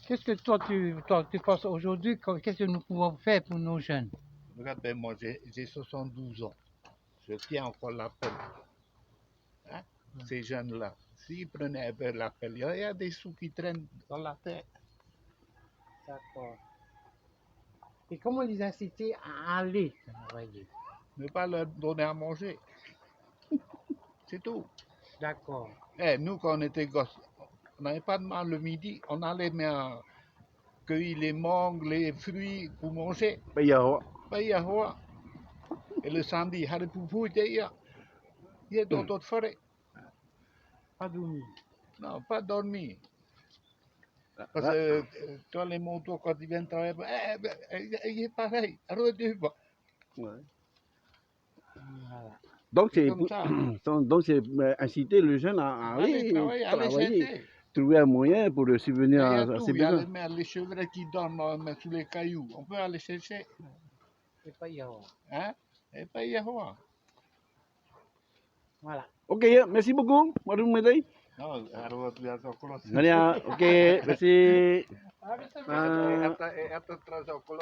Qu'est-ce que tu penses aujourd'hui? Qu'est-ce que nous pouvons faire pour nos jeunes? Regarde, ben, moi j'ai 72 ans. Je tiens encore l'appel. Hein? Ces jeunes-là, s'ils prenaient un peu l'appel, il y a des sous qui traînent dans la terre. D'accord. Et comment les inciter à aller travailler? Ne pas leur donner à manger. C'est tout. D'accord. Nous, quand on était gosses, on n'avait pas de mal le midi. On allait cueillir les mangues, les fruits pour manger. Bây giờ họ Et le samedi, il y a d'autres forêts. Pas dormir. Non, pas dormir. Parce que toi, les motos, quand ils viennent travailler, il est pareil. Redevant. Ouais. Voilà. Donc C'est c'est comme ça. donc c'est inciter le jeune à Allez aller allez travailler, chercher. trouver un moyen pour subvenir Il y a à tout. ses Il y a besoins. les chevrets qui dorment sous les cailloux. On peut aller chercher. Et pas y avoir. Hein? Et pas y avoir. Voilà. Ok, merci beaucoup. Madame Medei. Non, alors, tu as encore. Nadia, ok, merci. Attends, attends, attends,